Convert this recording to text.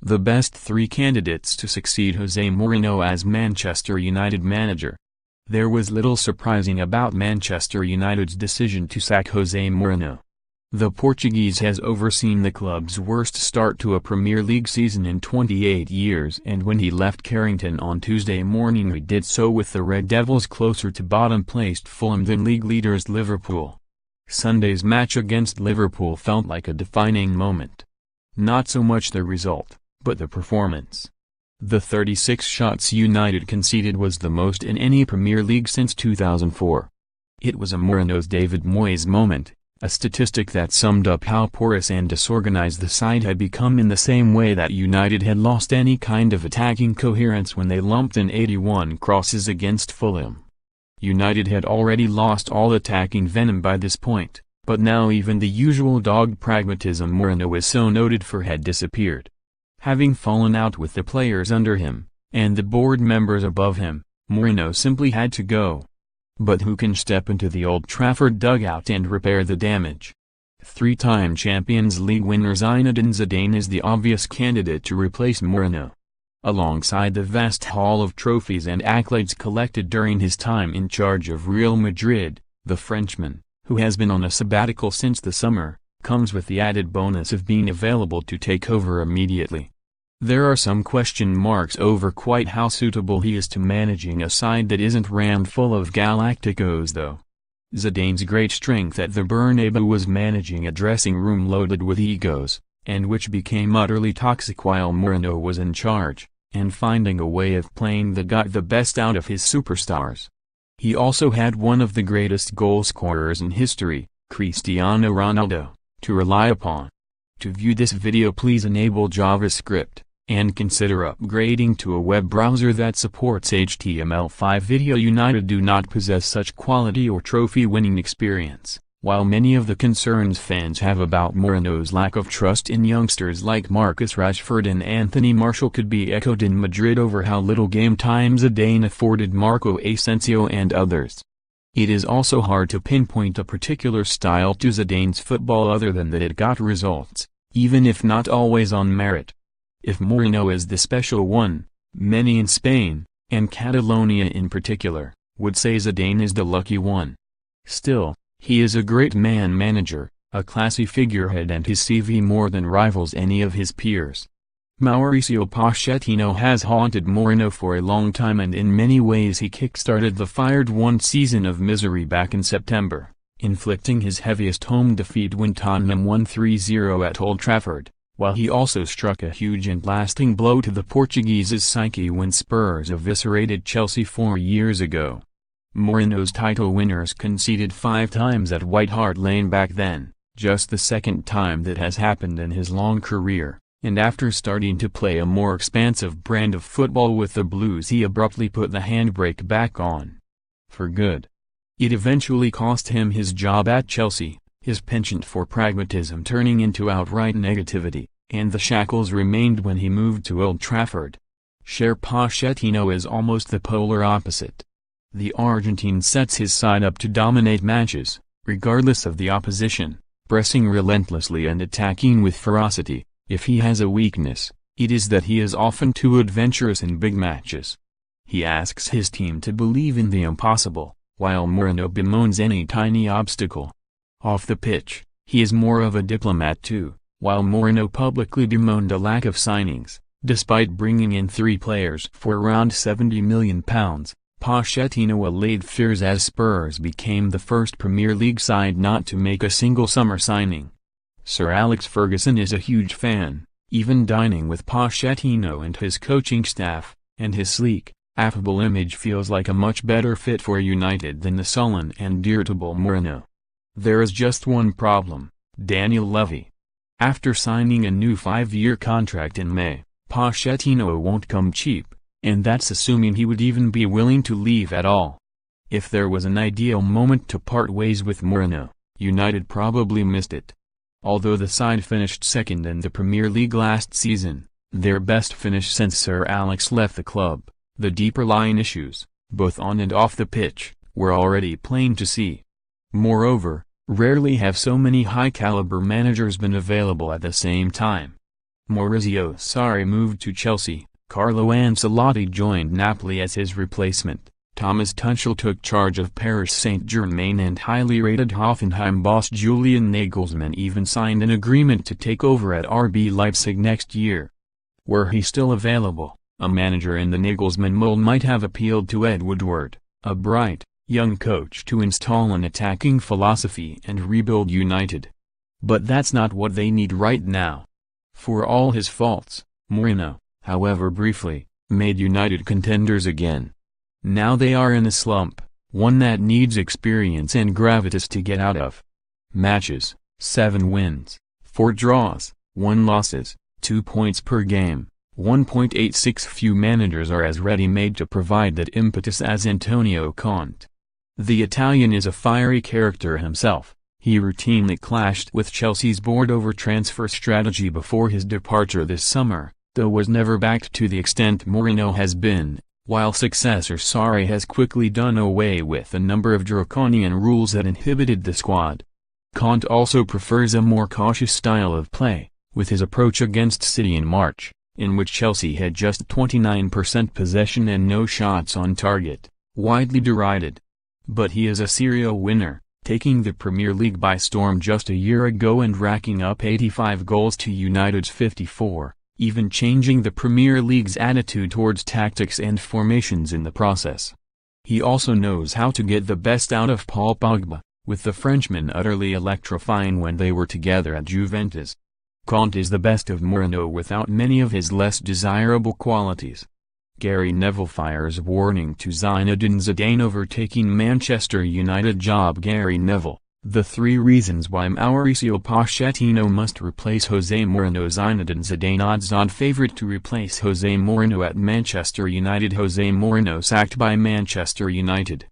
The best three candidates to succeed Jose Mourinho as Manchester United manager. There was little surprising about Manchester United's decision to sack Jose Mourinho. The Portuguese has overseen the club's worst start to a Premier League season in 28 years, and when he left Carrington on Tuesday morning he did so with the Red Devils closer to bottom-placed Fulham than league leaders Liverpool. Sunday's match against Liverpool felt like a defining moment. Not so much the result, but the performance. The 36 shots United conceded was the most in any Premier League since 2004. It was a Mourinho's David Moyes moment, a statistic that summed up how porous and disorganized the side had become, in the same way that United had lost any kind of attacking coherence when they lumped in 81 crosses against Fulham. United had already lost all attacking venom by this point, but now even the usual dogged pragmatism Mourinho was so noted for had disappeared. Having fallen out with the players under him, and the board members above him, Mourinho simply had to go. But who can step into the Old Trafford dugout and repair the damage? Three-time Champions League winner Zinedine Zidane is the obvious candidate to replace Mourinho. Alongside the vast haul of trophies and accolades collected during his time in charge of Real Madrid, the Frenchman, who has been on a sabbatical since the summer, comes with the added bonus of being available to take over immediately. There are some question marks over quite how suitable he is to managing a side that isn't rammed full of Galacticos though. Zidane's great strength at the Bernabeu was managing a dressing room loaded with egos, and which became utterly toxic while Mourinho was in charge, and finding a way of playing that got the best out of his superstars. He also had one of the greatest goal scorers in history, Cristiano Ronaldo, to rely upon. To view this video, please enable JavaScript, and consider upgrading to a web browser that supports HTML5 video. United do not possess such quality or trophy-winning experience, while many of the concerns fans have about Mourinho's lack of trust in youngsters like Marcus Rashford and Anthony Martial could be echoed in Madrid over how little game time Zidane afforded Marco Asensio and others. It is also hard to pinpoint a particular style to Zidane's football other than that it got results, even if not always on merit. If Mourinho is the special one, many in Spain, and Catalonia in particular, would say Zidane is the lucky one. Still, he is a great man-manager, a classy figurehead, and his CV more than rivals any of his peers. Mauricio Pochettino has haunted Mourinho for a long time, and in many ways he kick-started the fired-one season of misery back in September, inflicting his heaviest home defeat when Tottenham won 3-0 at Old Trafford, while he also struck a huge and lasting blow to the Portuguese's psyche when Spurs eviscerated Chelsea 4 years ago. Mourinho's title winners conceded 5 times at White Hart Lane back then, just the second time that has happened in his long career, and after starting to play a more expansive brand of football with the Blues he abruptly put the handbrake back on. For good. It eventually cost him his job at Chelsea, his penchant for pragmatism turning into outright negativity, and the shackles remained when he moved to Old Trafford. Pochettino is almost the polar opposite. The Argentine sets his side up to dominate matches, regardless of the opposition, pressing relentlessly and attacking with ferocity. If he has a weakness, it is that he is often too adventurous in big matches. He asks his team to believe in the impossible, while Mourinho bemoans any tiny obstacle. Off the pitch, he is more of a diplomat too, while Mourinho publicly bemoaned a lack of signings. Despite bringing in 3 players for around £70 million, Pochettino allayed fears as Spurs became the first Premier League side not to make a single summer signing. Sir Alex Ferguson is a huge fan, even dining with Pochettino and his coaching staff, and his sleek, affable image feels like a much better fit for United than the sullen and irritable Mourinho. There is just one problem: Daniel Levy. After signing a new 5-year contract in May, Pochettino won't come cheap, and that's assuming he would even be willing to leave at all. If there was an ideal moment to part ways with Mourinho, United probably missed it. Although the side finished second in the Premier League last season, their best finish since Sir Alex left the club, the deeper-lying issues, both on and off the pitch, were already plain to see. Moreover, rarely have so many high-caliber managers been available at the same time. Maurizio Sarri moved to Chelsea, Carlo Ancelotti joined Napoli as his replacement, Thomas Tuchel took charge of Paris Saint-Germain, and highly rated Hoffenheim boss Julian Nagelsmann even signed an agreement to take over at RB Leipzig next year. Were he still available, a manager in the Nagelsmann mold might have appealed to Ed Woodward, a bright, young coach to install an attacking philosophy and rebuild United. But that's not what they need right now. For all his faults, Mourinho, however briefly, made United contenders again. Now they are in a slump, one that needs experience and gravitas to get out of. Matches: 7 wins, 4 draws, 1 losses, 2 points per game, 1.86. Few managers are as ready-made to provide that impetus as Antonio Conte. The Italian is a fiery character himself. He routinely clashed with Chelsea's board over transfer strategy before his departure this summer, though was never backed to the extent Mourinho has been, while successor Sarri has quickly done away with a number of draconian rules that inhibited the squad. Conte also prefers a more cautious style of play, with his approach against City in March, in which Chelsea had just 29% possession and no shots on target, widely derided. But he is a serial winner, taking the Premier League by storm just a year ago and racking up 85 goals to United's 54, even changing the Premier League's attitude towards tactics and formations in the process. He also knows how to get the best out of Paul Pogba, with the Frenchman utterly electrifying when they were together at Juventus. Conte is the best of Mourinho without many of his less desirable qualities. Gary Neville fires warning to Zinedine Zidane over taking Manchester United job. Gary Neville: the 3 reasons why Mauricio Pochettino must replace Jose Mourinho. Zinedine Zidane odds-on favorite to replace Jose Mourinho at Manchester United. Jose Mourinho sacked by Manchester United.